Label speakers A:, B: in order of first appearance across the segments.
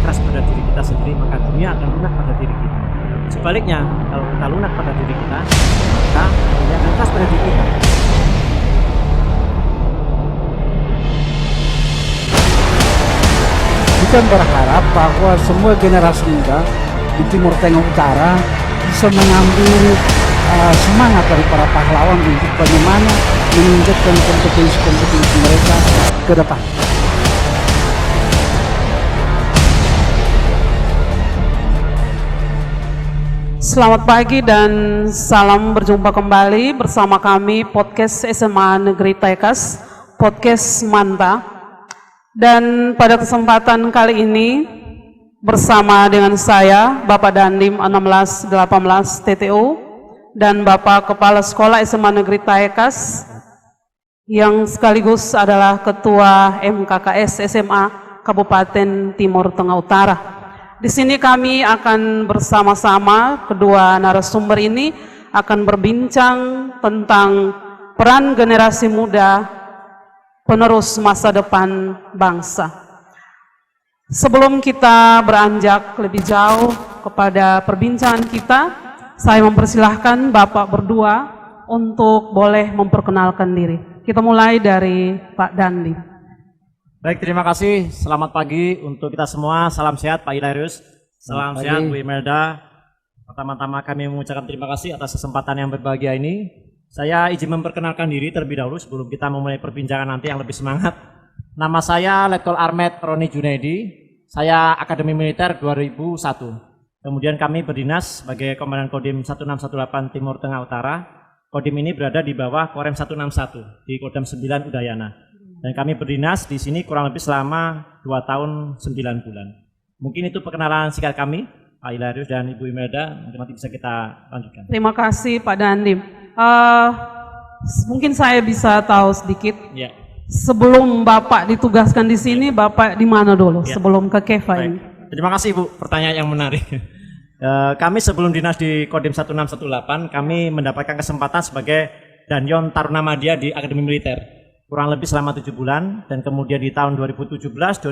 A: keras pada diri kita sendiri, maka dunia akan lunak pada diri kita. Sebaliknya, kalau kita lunak pada diri kita, maka dunia akan keras pada diri kita.
B: Kita berharap bahwa semua generasi muda di Timur Tengah Utara bisa mengambil semangat dari para pahlawan untuk bagaimana meningkatkan kompetensi-kompetensi mereka ke depan.
C: Selamat pagi dan salam berjumpa kembali bersama kami podcast SMA Negeri Taikas, podcast Manta. Dan pada kesempatan kali ini bersama dengan saya Bapak Dandim 1618 TTU dan Bapak Kepala Sekolah SMA Negeri Taikas yang sekaligus adalah Ketua MKKS SMA Kabupaten Timur Tengah Utara. Di sini kami akan bersama-sama kedua narasumber ini akan berbincang tentang peran generasi muda penerus masa depan bangsa. Sebelum kita beranjak lebih jauh kepada perbincangan kita, saya mempersilahkan Bapak berdua untuk boleh memperkenalkan diri. Kita mulai dari Pak Dandi.
A: Baik, terima kasih. Selamat pagi untuk kita semua. Salam sehat Pak Hilarius. Salam sehat Bu Imelda. Pertama-tama kami mengucapkan terima kasih atas kesempatan yang berbahagia ini. Saya izin memperkenalkan diri terlebih dahulu sebelum kita memulai perbincangan nanti yang lebih semangat. Nama saya Letkol Armet Roni Junaidi. Saya Akademi Militer 2001. Kemudian kami berdinas sebagai Komandan Kodim 1618 Timur Tengah Utara. Kodim ini berada di bawah Korem 161 di Kodam 9 Udayana. Dan kami berdinas di sini kurang lebih selama 2 tahun 9 bulan. Mungkin itu perkenalan singkat kami, Pak Hilarius dan Ibu Imelda. Mungkin nanti bisa kita lanjutkan.
C: Terima kasih Pak Dandim. Mungkin saya bisa tahu sedikit.
A: Ya.
C: Sebelum Bapak ditugaskan di sini, Bapak di mana dulu?
A: Ya.
C: Sebelum ke Keva ini.
A: Terima kasih Bu, pertanyaan yang menarik. Kami sebelum dinas di Kodim 1618, kami mendapatkan kesempatan sebagai Danyon Taruna Madya di Akademi Militer. Kurang lebih selama 7 bulan, dan kemudian di tahun 2017-2018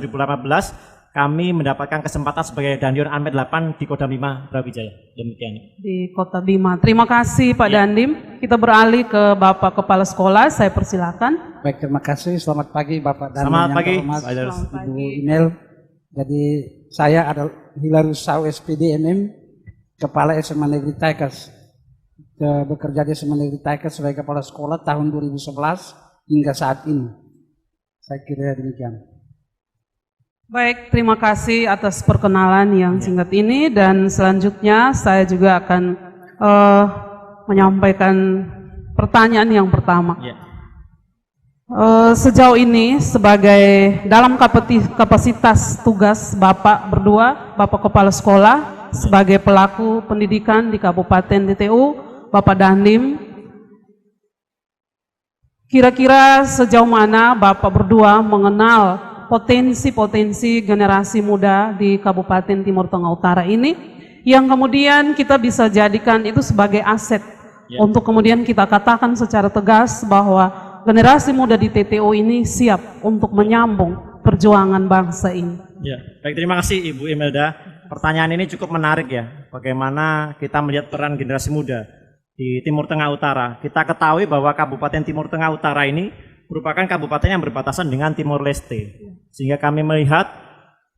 A: kami mendapatkan kesempatan sebagai Danyon Armet 8 di Kodam 5 Brawijaya. Demikian.
C: Di Kota Bima. Terima kasih Pak Dandim. Kita beralih ke Bapak Kepala Sekolah, saya persilakan.
B: Baik, terima kasih. Selamat pagi Bapak dan
A: Selamat
B: yang
A: pagi,
B: terhormat
C: Selamat
B: Ibu
C: pagi.
B: Inel. Jadi saya adalah Hilarius Sau SPD MM, Kepala SMA Negeri Taikas. Bekerja di SMA Negeri Taikas sebagai Kepala Sekolah tahun 2011 hingga saat ini. Saya kira demikian.
C: Baik, terima kasih atas perkenalan yang singkat ini, dan selanjutnya saya juga akan menyampaikan pertanyaan yang pertama.
A: Ya.
C: Sejauh ini sebagai dalam kapasitas tugas Bapak berdua, Bapak Kepala Sekolah sebagai pelaku pendidikan di Kabupaten TTU, Bapak Dandim, kira-kira sejauh mana Bapak berdua mengenal potensi-potensi generasi muda di Kabupaten Timur Tengah Utara ini yang kemudian kita bisa jadikan itu sebagai aset untuk kemudian kita katakan secara tegas bahwa generasi muda di TTU ini siap untuk menyambung perjuangan bangsa ini.
A: Ya, baik, terima kasih Ibu Imelda. Pertanyaan ini cukup menarik ya. Bagaimana kita melihat peran generasi muda di Timur Tengah Utara. Kita ketahui bahwa Kabupaten Timur Tengah Utara ini merupakan kabupaten yang berbatasan dengan Timor Leste. Sehingga kami melihat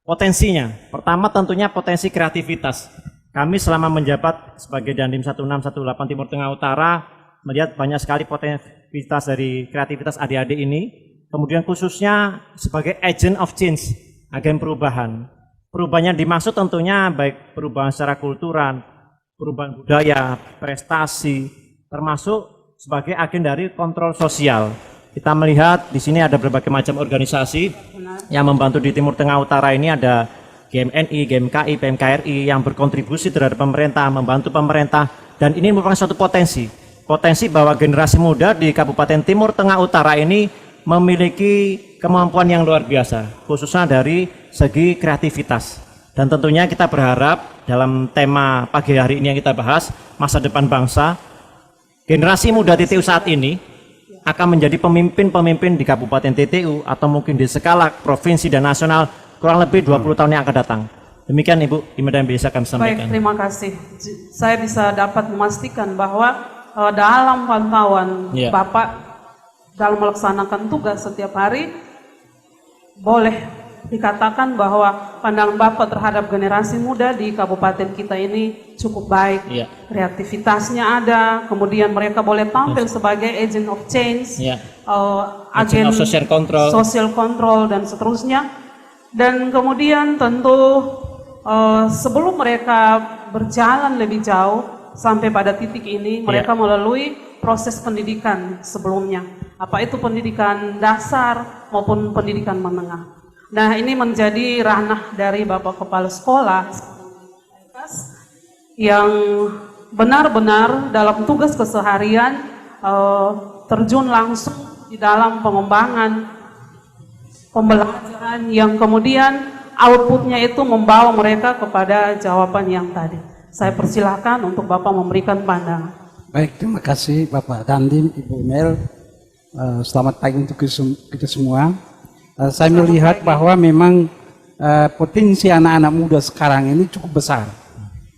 A: potensinya. Pertama tentunya potensi kreativitas. Kami selama menjabat sebagai Dandim 1618 Timur Tengah Utara melihat banyak sekali potensivitas dari kreativitas adik-adik ini. Kemudian khususnya sebagai agent of change, agen perubahan. Perubahan yang dimaksud tentunya baik perubahan secara kultural, perubahan budaya, prestasi, termasuk sebagai agen dari kontrol sosial. Kita melihat di sini ada berbagai macam organisasi yang membantu di Timur Tengah Utara ini, ada GMNI, GMKI, PMKRI yang berkontribusi terhadap pemerintah, membantu pemerintah, dan ini merupakan suatu potensi bahwa generasi muda di Kabupaten Timur Tengah Utara ini memiliki kemampuan yang luar biasa, khususnya dari segi kreativitas. Dan tentunya kita berharap dalam tema pagi hari ini yang kita bahas, masa depan bangsa, generasi muda TTU saat ini akan menjadi pemimpin-pemimpin di Kabupaten TTU atau mungkin di skala provinsi dan nasional kurang lebih 20 tahun yang akan datang. Demikian Ibu Imelda yang bisa kami
C: Baik,
A: sampaikan.
C: terima kasih. Saya bisa dapat memastikan bahwa dalam pantauan
A: Iya.
C: Bapak dalam melaksanakan tugas setiap hari, boleh dikatakan bahwa pandangan Bapak terhadap generasi muda di kabupaten kita ini cukup baik.
A: Iya.
C: Kreativitasnya ada, kemudian mereka boleh tampil sebagai agent of change,
A: Iya.
C: agen
A: of social control.
C: social control, dan seterusnya. Dan kemudian tentu sebelum mereka berjalan lebih jauh sampai pada titik ini, mereka melalui proses pendidikan sebelumnya. Apa itu pendidikan dasar maupun pendidikan menengah. Nah, ini menjadi ranah dari Bapak Kepala Sekolah yang benar-benar dalam tugas keseharian terjun langsung di dalam pengembangan pembelajaran yang kemudian outputnya itu membawa mereka kepada jawaban yang tadi. Saya persilahkan untuk Bapak memberikan pandangan.
B: Baik, terima kasih Bapak Dandim, Ibu Mel. Selamat pagi untuk kita semua. Saya melihat bahwa memang potensi anak-anak muda sekarang ini cukup besar.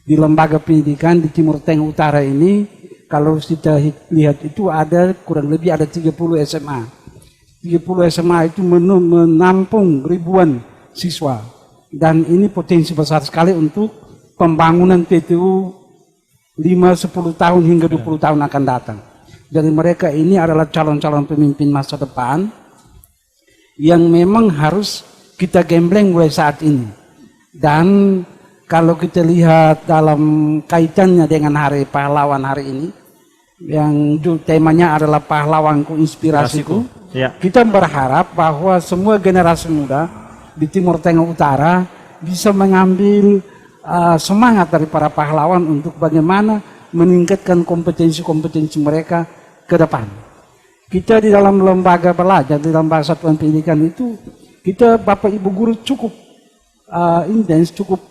B: Di lembaga pendidikan di Timur Tengah Utara ini, kalau kita lihat itu ada kurang lebih ada 30 SMA. 30 SMA itu menampung ribuan siswa. Dan ini potensi besar sekali untuk pembangunan PTU 5-10 tahun hingga 20 tahun akan datang. Jadi mereka ini adalah calon-calon pemimpin masa depan yang memang harus kita gembleng mulai saat ini. Dan kalau kita lihat dalam kaitannya dengan Hari Pahlawan hari ini, yang temanya adalah pahlawanku, inspirasiku,
A: Ya.
B: kita berharap bahwa semua generasi muda di Timur Tengah Utara bisa mengambil semangat dari para pahlawan untuk bagaimana meningkatkan kompetensi-kompetensi mereka ke depan. Kita di dalam lembaga belajar, di dalam satuan pendidikan itu, kita Bapak Ibu guru cukup intens, cukup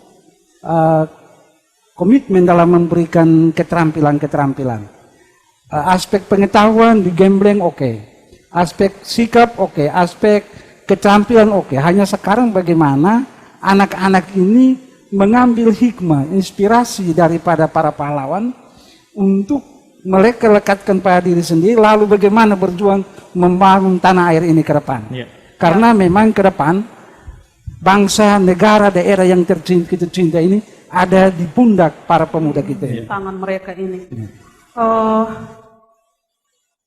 B: komitmen dalam memberikan keterampilan-keterampilan. Aspek pengetahuan digembleng oke. Aspek sikap oke. Aspek keterampilan oke. Hanya sekarang bagaimana anak-anak ini mengambil hikmah, inspirasi daripada para pahlawan untuk mereka lekatkan pada diri sendiri, lalu bagaimana berjuang membangun tanah air ini ke depan.
A: Ya.
B: Karena memang ke depan bangsa, negara, daerah yang kita cinta ini ada di pundak para pemuda kita ini.
C: Tangan mereka ini.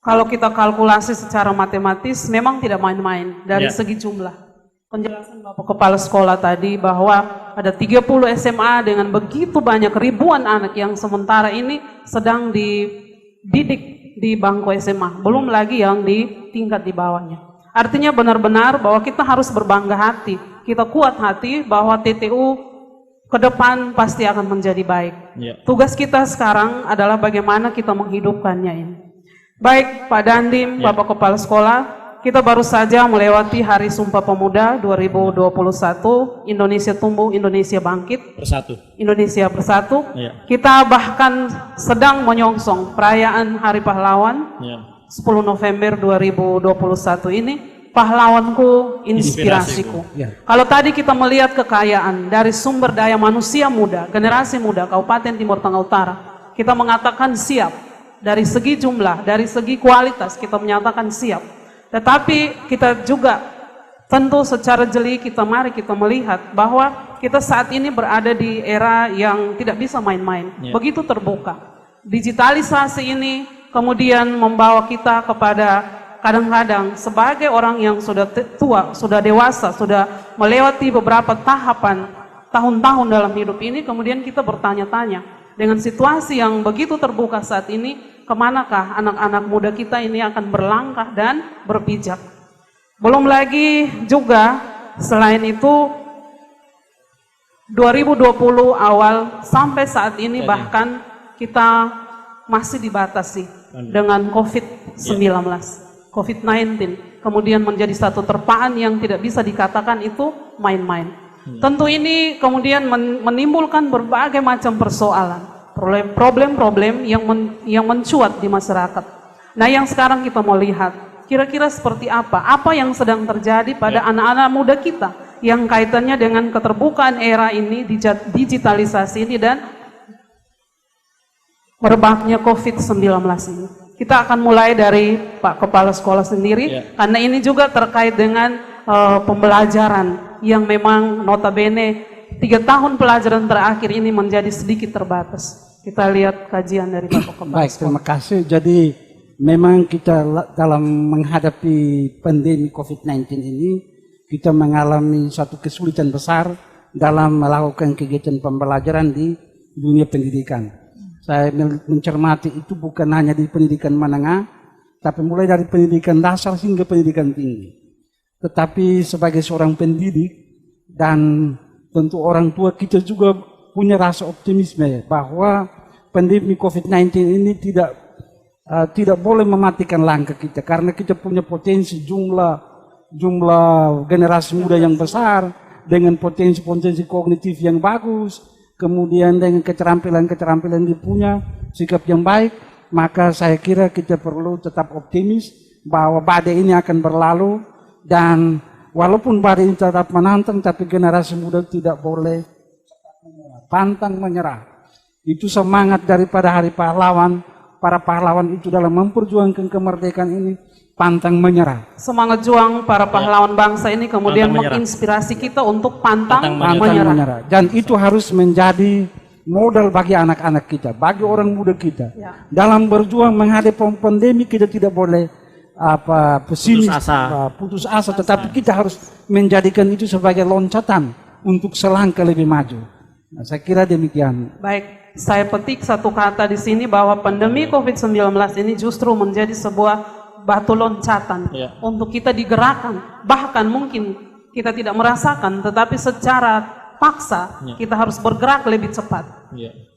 C: Kalau kita kalkulasi secara matematis, memang tidak main-main dari segi jumlah. Penjelasan Bapak Kepala Sekolah tadi bahwa ada 30 SMA dengan begitu banyak ribuan anak yang sementara ini sedang dididik di bangku SMA, belum lagi yang di tingkat di bawahnya. Artinya benar-benar bahwa kita harus berbangga hati, kita kuat hati bahwa TTU ke depan pasti akan menjadi baik. Tugas kita sekarang adalah bagaimana kita menghidupkannya ini. Baik Pak Dandim, Bapak Kepala Sekolah, kita baru saja melewati Hari Sumpah Pemuda 2021, Indonesia Tumbuh, Indonesia Bangkit.
A: Bersatu.
C: Indonesia Bersatu.
A: Ya.
C: Kita bahkan sedang menyongsong perayaan Hari Pahlawan 10 November 2021 ini. Pahlawanku, inspirasiku. Kalau tadi kita melihat kekayaan dari sumber daya manusia muda, generasi muda Kabupaten Timur Tengah Utara, kita mengatakan siap. Dari segi jumlah, dari segi kualitas kita menyatakan siap. Tetapi kita juga tentu secara jeli mari kita melihat bahwa kita saat ini berada di era yang tidak bisa main-main, begitu terbuka. Digitalisasi ini kemudian membawa kita kepada kadang-kadang sebagai orang yang sudah tua, sudah dewasa, sudah melewati beberapa tahapan tahun-tahun dalam hidup ini, kemudian kita bertanya-tanya dengan situasi yang begitu terbuka saat ini, kemanakah anak-anak muda kita ini akan berlangkah dan berpijak. Belum lagi juga selain itu 2020 awal sampai saat ini bahkan kita masih dibatasi dengan COVID-19, COVID-19, kemudian menjadi satu terpaan yang tidak bisa dikatakan itu main-main. Tentu ini kemudian menimbulkan berbagai macam persoalan. Problem-problem yang mencuat di masyarakat. Nah, yang sekarang kita mau lihat, kira-kira seperti apa yang sedang terjadi pada anak-anak muda kita yang kaitannya dengan keterbukaan era ini, digitalisasi ini, dan merebaknya COVID-19 ini. Kita akan mulai dari Pak Kepala Sekolah sendiri, karena ini juga terkait dengan pembelajaran yang memang notabene 3 tahun pelajaran terakhir ini menjadi sedikit terbatas. Kita lihat kajian dari Bapak Kepala
B: Baik, terima kasih. Jadi memang kita dalam menghadapi pandemi COVID-19 ini, kita mengalami satu kesulitan besar dalam melakukan kegiatan pembelajaran di dunia pendidikan. Saya mencermati itu bukan hanya di pendidikan menengah, tapi mulai dari pendidikan dasar hingga pendidikan tinggi. Tetapi sebagai seorang pendidik dan tentu orang tua, kita juga punya rasa optimisme bahwa pandemi COVID-19 ini tidak boleh mematikan langkah kita, karena kita punya potensi jumlah generasi muda yang besar dengan potensi kognitif yang bagus, kemudian dengan keterampilan dia punya sikap yang baik, maka saya kira kita perlu tetap optimis bahwa badai ini akan berlalu, dan walaupun badai ini tetap menantang, tapi generasi muda tidak boleh pantang menyerah. Itu semangat daripada Hari Pahlawan. Para pahlawan itu dalam memperjuangkan kemerdekaan ini pantang menyerah.
C: Semangat juang para pahlawan bangsa ini kemudian menginspirasi kita untuk pantang menyerah.
B: Dan itu harus menjadi modal bagi anak-anak kita, bagi orang muda kita. Dalam berjuang menghadapi pandemi, kita tidak boleh pesimis, putus asa, tetapi kita harus menjadikan itu sebagai loncatan untuk selangkah lebih maju. Nah, saya kira demikian.
C: Baik, saya petik satu kata di sini bahwa pandemi COVID-19 ini justru menjadi sebuah batu loncatan untuk kita digerakkan. Bahkan mungkin kita tidak merasakan, tetapi secara paksa kita harus bergerak lebih cepat.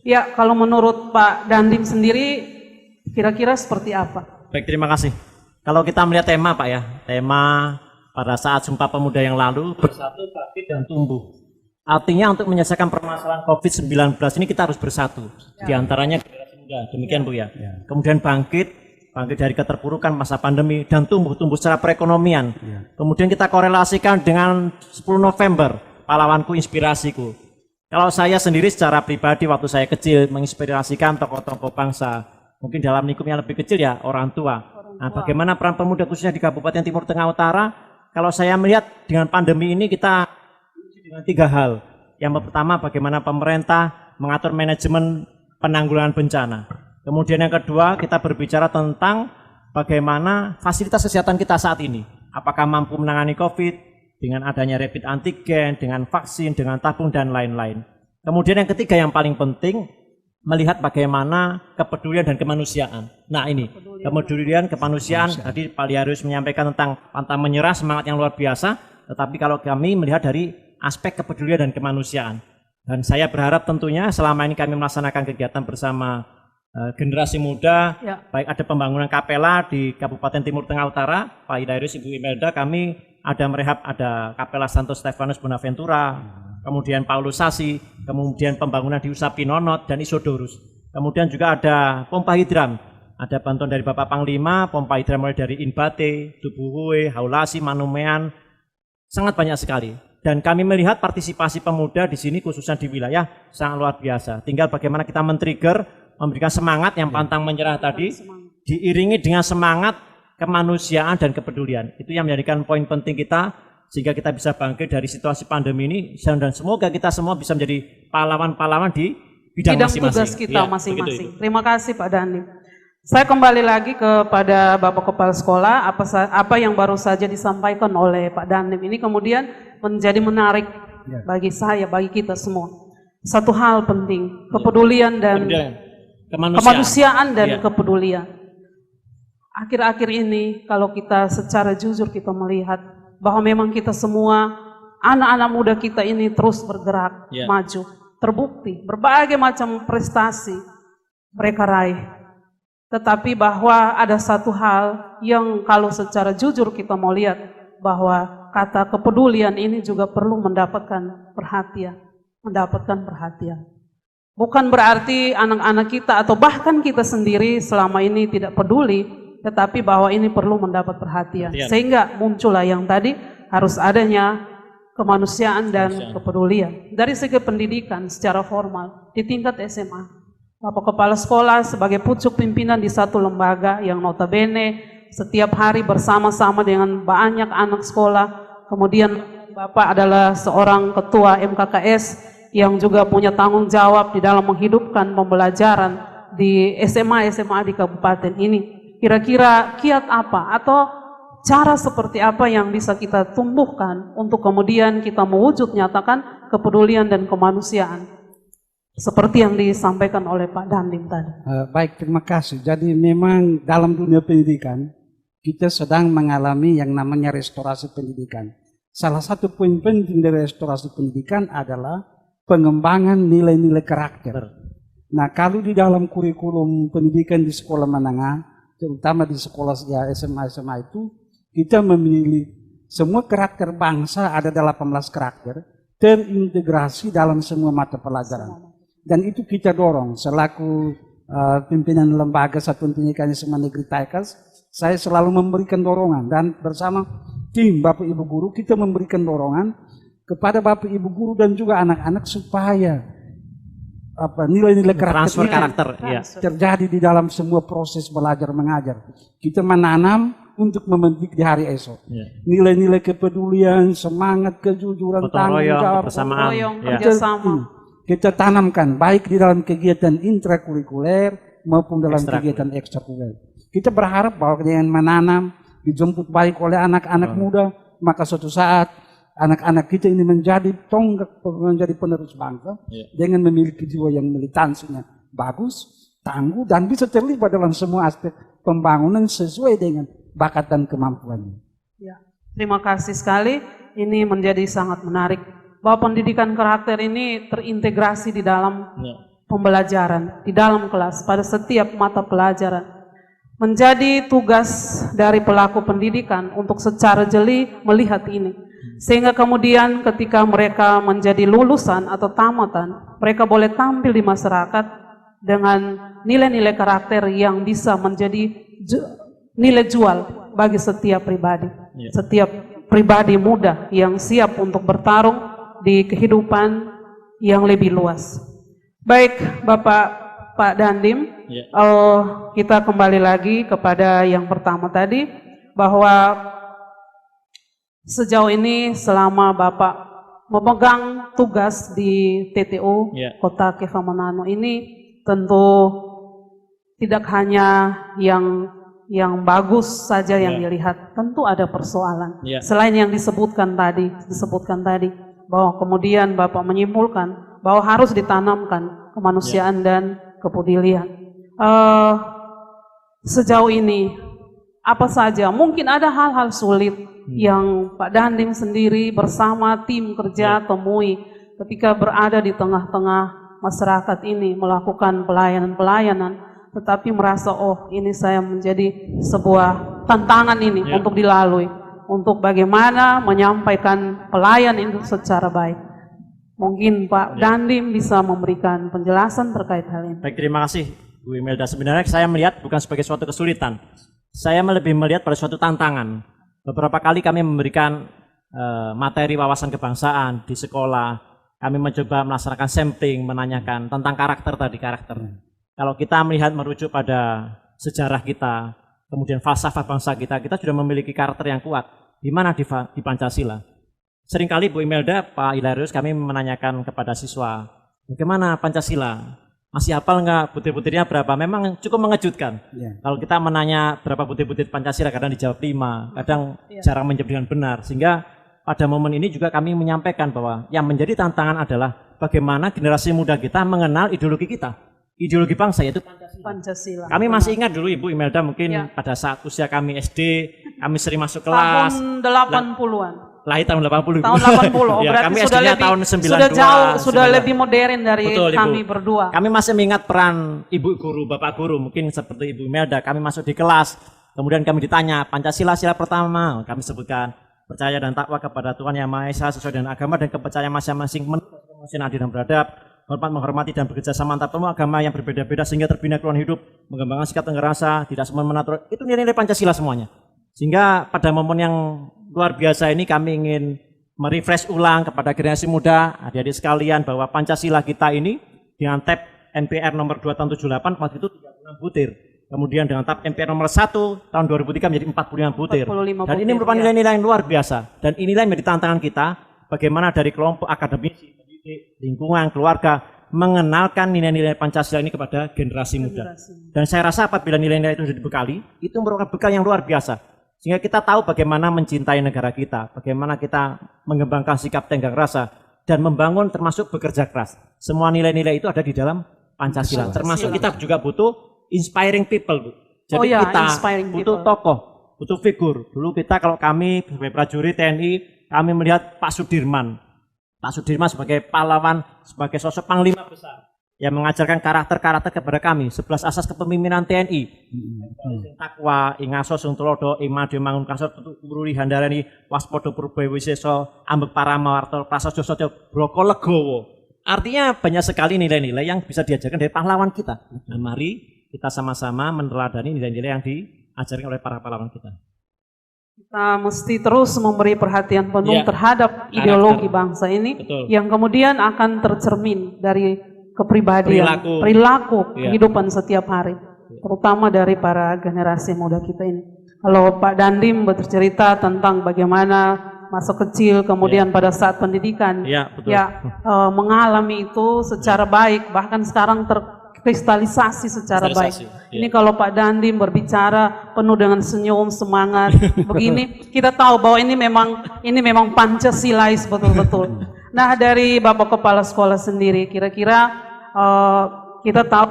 C: Ya, kalau menurut Pak Dandim sendiri, kira-kira seperti apa?
A: Baik, terima kasih. Kalau kita melihat tema Pak ya, tema pada saat Sumpah Pemuda yang lalu, bersatu, bangkit, dan tumbuh. Artinya untuk menyelesaikan permasalahan COVID-19 ini kita harus bersatu. Di antaranya generasi muda, demikian Bu ya. Kemudian bangkit dari keterpurukan masa pandemi, dan tumbuh secara perekonomian. Kemudian kita korelasikan dengan 10 November, pahlawanku inspirasiku. Kalau saya sendiri secara pribadi waktu saya kecil menginspirasikan tokoh-tokoh bangsa, mungkin dalam lingkup yang lebih kecil ya orang tua. Nah, bagaimana peran pemuda khususnya di Kabupaten Timur Tengah Utara? Kalau saya melihat dengan pandemi ini kita dengan 3 hal. Yang pertama, bagaimana pemerintah mengatur manajemen penanggulangan bencana. Kemudian yang kedua, kita berbicara tentang bagaimana fasilitas kesehatan kita saat ini. Apakah mampu menangani COVID dengan adanya rapid antigen, dengan vaksin, dengan tabung, dan lain-lain. Kemudian yang ketiga yang paling penting, melihat bagaimana kepedulian dan kemanusiaan. Nah ini, kepedulian, kemanusiaan, tadi Pak Liarius menyampaikan tentang pantang menyerah, semangat yang luar biasa, tetapi kalau kami melihat dari aspek kepedulian dan kemanusiaan. Dan saya berharap tentunya selama ini kami melaksanakan kegiatan bersama generasi muda, baik ada pembangunan kapela di Kabupaten Timur Tengah Utara, Pak Liarius, Ibu Imelda, kami ada merehab, ada Kapela Santo Stefanus Bonaventura, kemudian Paulus Sasi, kemudian pembangunan di Usapi Nonot dan Isodorus. Kemudian juga ada pompa hidran, ada bantuan dari Bapak Panglima, pompa hidran mulai dari Inbate, Dubuhue, Haulasi, Manumean, sangat banyak sekali. Dan kami melihat partisipasi pemuda di sini khususnya di wilayah sangat luar biasa. Tinggal bagaimana kita men-trigger, memberikan semangat yang pantang menyerah tadi, diiringi dengan semangat kemanusiaan dan kepedulian. Itu yang menjadikan poin penting kita, sehingga kita bisa bangkit dari situasi pandemi ini, dan semoga kita semua bisa menjadi pahlawan-pahlawan di bidang masing-masing.
C: Tugas kita masing-masing. Terima kasih Pak Dandim. Saya kembali lagi kepada Bapak Kepala Sekolah, apa yang baru saja disampaikan oleh Pak Dandim ini kemudian menjadi menarik bagi saya, bagi kita semua. Satu hal penting, kepedulian dan kemanusiaan dan kepedulian. Akhir-akhir ini kalau kita secara jujur kita melihat bahwa memang kita semua, anak-anak muda kita ini terus bergerak, maju. Terbukti, berbagai macam prestasi mereka raih. Tetapi bahwa ada satu hal yang kalau secara jujur kita mau lihat, bahwa kata kepedulian ini juga perlu mendapatkan perhatian. Bukan berarti anak-anak kita atau bahkan kita sendiri selama ini tidak peduli, tetapi bahwa ini perlu mendapat perhatian. Sehingga muncullah yang tadi harus adanya kemanusiaan dan kepedulian. Dari segi pendidikan secara formal di tingkat SMA, Bapak Kepala Sekolah sebagai pucuk pimpinan di satu lembaga yang notabene setiap hari bersama-sama dengan banyak anak sekolah, kemudian Bapak adalah seorang ketua MKKS yang juga punya tanggung jawab di dalam menghidupkan pembelajaran di SMA-SMA di kabupaten ini. Kira-kira kiat apa atau cara seperti apa yang bisa kita tumbuhkan untuk kemudian kita mewujud nyatakan kepedulian dan kemanusiaan seperti yang disampaikan oleh Pak Dandim tadi.
B: Baik, terima kasih. Jadi memang dalam dunia pendidikan kita sedang mengalami yang namanya restorasi pendidikan. Salah satu poin penting dari restorasi pendidikan adalah pengembangan nilai-nilai karakter. Nah, kalau di dalam kurikulum pendidikan di sekolah menengah, terutama di sekolah ya SMA itu, kita memilih semua karakter bangsa ada 18 karakter terintegrasi dalam semua mata pelajaran. Dan itu kita dorong selaku pimpinan lembaga Satuan Pendidikan SMA Negeri Taikas, saya selalu memberikan dorongan dan bersama tim Bapak Ibu Guru kita memberikan dorongan kepada Bapak Ibu Guru dan juga anak-anak supaya nilai-nilai karakter terjadi di dalam semua proses belajar mengajar. Kita menanam untuk memetik di hari esok. Nilai-nilai kepedulian, semangat, kejujuran, tanggung jawab,
C: kerjasama.
B: Kita tanamkan baik di dalam kegiatan intrakurikuler maupun dalam kegiatan ekstrakurikuler. Kita berharap bahwa dengan menanam dijemput baik oleh anak-anak muda, maka suatu saat anak-anak kita ini menjadi tonggak, menjadi penerus bangsa dengan memiliki jiwa yang militansinya bagus, tangguh, dan bisa terlibat dalam semua aspek pembangunan sesuai dengan bakat dan kemampuannya.
C: Ya, terima kasih sekali. Ini menjadi sangat menarik bahwa pendidikan karakter ini terintegrasi di dalam pembelajaran, di dalam kelas, pada setiap mata pelajaran. Menjadi tugas dari pelaku pendidikan untuk secara jeli melihat ini. Sehingga kemudian ketika mereka menjadi lulusan atau tamatan, mereka boleh tampil di masyarakat dengan nilai-nilai karakter yang bisa menjadi nilai jual bagi setiap pribadi. Setiap pribadi muda yang siap untuk bertarung di kehidupan yang lebih luas. Baik Pak Dandim, kita kembali lagi kepada yang pertama tadi, bahwa sejauh ini selama Bapak memegang tugas di TTO Kota Keva Manado ini, tentu tidak hanya yang bagus saja yang dilihat, tentu ada persoalan. Selain yang disebutkan tadi, bahwa kemudian Bapak menyimpulkan bahwa harus ditanamkan kemanusiaan dan kepedulian. Sejauh ini apa saja? Mungkin ada hal-hal sulit yang Pak Dandim sendiri bersama tim kerja temui ketika berada di tengah-tengah masyarakat ini melakukan pelayanan-pelayanan, tetapi merasa ini saya menjadi sebuah tantangan ini untuk dilalui, untuk bagaimana menyampaikan pelayan itu secara baik. Mungkin Pak Dandim bisa memberikan penjelasan terkait hal ini.
A: Baik, terima kasih Bu Imelda. Sebenarnya saya melihat bukan sebagai suatu kesulitan, saya lebih melihat pada suatu tantangan. Beberapa kali kami memberikan materi wawasan kebangsaan di sekolah. Kami mencoba melaksanakan sampling, menanyakan tentang karakter. Kalau kita melihat merujuk pada sejarah kita, kemudian falsafah bangsa kita sudah memiliki karakter yang kuat. Di mana di Pancasila? Seringkali Bu Imelda, Pak Hilarius, kami menanyakan kepada siswa, bagaimana Pancasila? Masih hafal nggak butir-butirnya berapa? Memang cukup mengejutkan. Kalau kita menanya berapa butir-butir Pancasila, kadang dijawab 5, kadang jarang menjawab dengan benar. Sehingga pada momen ini juga kami menyampaikan bahwa yang menjadi tantangan adalah bagaimana generasi muda kita mengenal ideologi kita. Ideologi bangsa yaitu
C: Pancasila.
A: Kami masih ingat dulu Ibu Imelda mungkin pada saat usia kami SD, kami sering masuk kelas.
C: Tahun 80-an.
A: Lahir tahun 80.
C: Tahun 80.
A: Ya,
C: berarti
A: kami
C: sudah lebih
A: tahun 92,
C: sudah jauh, sudah lebih modern dari kami berdua.
A: Kami masih mengingat peran Ibu Guru, Bapak Guru, mungkin seperti Ibu Imelda. Kami masuk di kelas, kemudian kami ditanya, Pancasila sila pertama, kami sebutkan percaya dan takwa kepada Tuhan Yang Maha Esa sesuai dengan agama dan kepercayaan masing-masing, kemanusiaan adil dan beradab, hormat menghormati dan bekerja sama antar semua agama yang berbeda-beda sehingga terbina keruan hidup, mengembangkan sikap tengah rasa, tidak semua menatur. Itu nilai-nilai Pancasila semuanya. Sehingga pada momen yang luar biasa ini kami ingin merefresh ulang kepada generasi muda, adik-adik sekalian, bahwa Pancasila kita ini dengan tab NPR nomor 2 tahun 78 waktu itu 36 butir. Kemudian dengan tab NPR nomor 1 tahun 2003 menjadi 45 butir.
C: 45
A: Dan ini
C: butir,
A: merupakan
C: ya.
A: nilai-nilai yang luar biasa. Dan inilah yang menjadi tantangan kita, bagaimana dari kelompok akademisi, pendidik, lingkungan, keluarga, mengenalkan nilai-nilai Pancasila ini kepada generasi muda. Dan saya rasa apabila nilai-nilai itu sudah dibekali, itu merupakan bekal yang luar biasa. Sehingga kita tahu bagaimana mencintai negara kita, bagaimana kita mengembangkan sikap tenggang rasa, dan membangun termasuk bekerja keras. Semua nilai-nilai itu ada di dalam Pancasila. Termasuk kita juga butuh inspiring people, Bu. Jadi kita butuh tokoh, butuh figur. Dulu kita, kalau kami sebagai prajurit TNI, kami melihat Pak Sudirman. Pak Sudirman sebagai pahlawan, sebagai sosok panglima besar yang mengajarkan karakter-karakter kepada kami. 11 asas kepemimpinan TNI. Takwa, Ingaso, Sungtulodo, Imade, Mangun Kasor, Ururi Handarani, Waspodo, Purboyo Wiseso, Ambek Paramawarto, Prasojo Sojo, Broko Legowo. Artinya banyak sekali nilai-nilai yang bisa diajarkan dari pahlawan kita. Nah, mari kita sama-sama meneladani nilai-nilai yang diajarkan oleh para pahlawan kita.
C: Kita mesti terus memberi perhatian penuh terhadap ideologi bangsa ini.
A: Betul.
C: Yang kemudian akan tercermin dari kepribadian, perilaku kehidupan setiap hari, terutama dari para generasi muda kita ini. Kalau Pak Dandim bercerita tentang bagaimana masa kecil, kemudian pada saat pendidikan, mengalami itu secara baik, bahkan sekarang terkristalisasi secara baik. Ini kalau Pak Dandim berbicara penuh dengan senyum, semangat, begini, kita tahu bahwa ini memang Pancasilais betul-betul. Nah, dari Bapak Kepala Sekolah sendiri, kira-kira kita tahu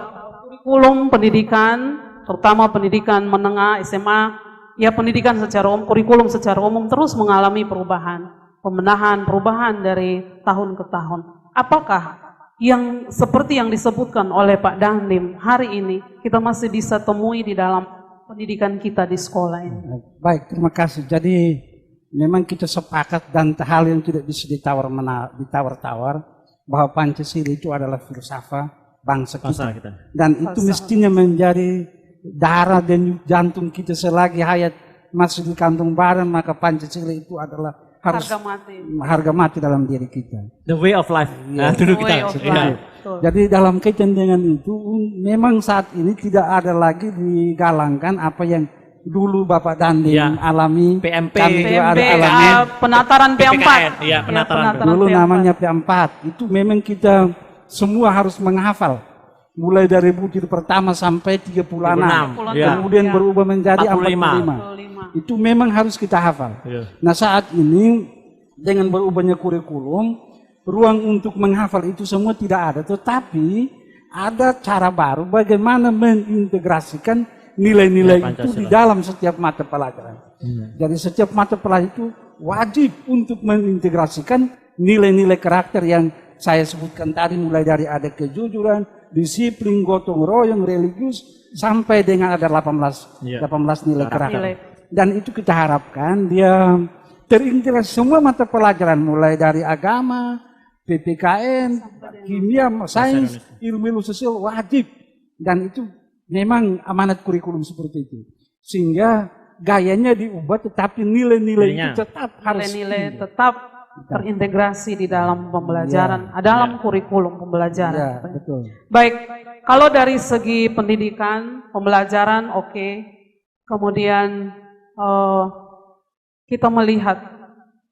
C: kurikulum pendidikan, terutama pendidikan menengah, SMA, ya pendidikan secara umum, kurikulum secara umum terus mengalami perubahan, pembenahan, perubahan dari tahun ke tahun. Apakah yang seperti yang disebutkan oleh Pak Dandim hari ini kita masih bisa temui di dalam pendidikan kita di sekolah ini?
B: Baik, terima kasih. Jadi memang kita sepakat dan hal yang tidak bisa ditawar-tawar bahwa Pancasila itu adalah filsafat bangsa kita. Dan itu mestinya menjadi darah dan jantung kita selagi hayat masih di kantong badan, maka Pancasila itu adalah harus harga mati dalam diri kita.
A: The way of life. Nah, dulu kita.
B: Jadi dalam kaitan dengan itu, memang saat ini tidak ada lagi digalangkan apa yang dulu Bapak Dandim alami.
A: PMP,
B: kami juga ada alami.
C: Penataran P4.
A: Iya, penataran.
B: Dulu namanya P4. Itu memang kita semua harus menghafal. Mulai dari butir pertama sampai 36. Kemudian berubah menjadi 45. Itu memang harus kita hafal. Nah, saat ini dengan berubahnya kurikulum, ruang untuk menghafal itu semua tidak ada. Tetapi ada cara baru bagaimana mengintegrasikan nilai-nilai itu di dalam setiap mata pelajaran. Jadi setiap mata pelajaran itu wajib untuk mengintegrasikan nilai-nilai karakter yang saya sebutkan tadi, mulai dari ada kejujuran, disiplin, gotong royong, religius, sampai dengan ada 18 nilai karakter. Dan itu kita harapkan dia terintegrasi semua mata pelajaran, mulai dari agama, PPKN, kimia, sains, ilmu sosial, wajib. Dan itu memang amanat kurikulum seperti itu. Sehingga gayanya diubah, tetapi nilai-nilai itu tetap harus
C: tetap terintegrasi di dalam pembelajaran, dalam kurikulum pembelajaran.
B: Betul.
C: Baik, kalau dari segi pendidikan, pembelajaran, oke. Kemudian kita melihat,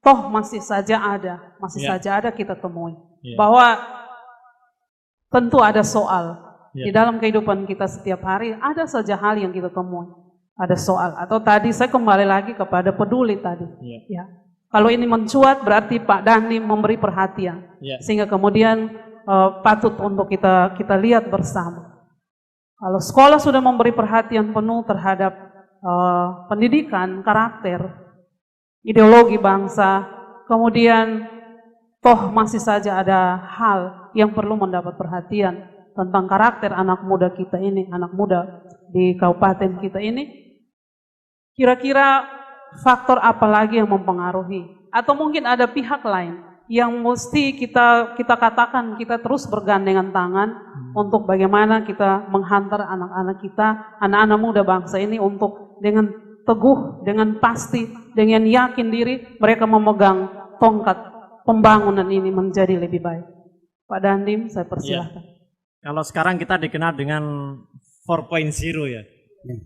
C: toh masih saja ada kita temui. Bahwa tentu ada soal. Di dalam kehidupan kita setiap hari, ada saja hal yang kita temui. Ada soal. Atau tadi saya kembali lagi kepada peduli tadi. Kalau ini mencuat berarti Pak Dandim memberi perhatian, sehingga kemudian patut untuk kita lihat bersama. Kalau sekolah sudah memberi perhatian penuh terhadap pendidikan, karakter, ideologi bangsa, kemudian toh masih saja ada hal yang perlu mendapat perhatian tentang karakter anak muda kita ini, anak muda di kabupaten kita ini. Kira-kira faktor apa lagi yang mempengaruhi? Atau mungkin ada pihak lain yang mesti kita katakan kita terus bergandengan tangan untuk bagaimana kita menghantar anak-anak kita, anak-anak muda bangsa ini untuk dengan teguh, dengan pasti, dengan yakin diri mereka memegang tongkat pembangunan ini menjadi lebih baik. Pak Dandim, saya persilahkan.
A: Kalau sekarang kita dikenal dengan 4.0 ya.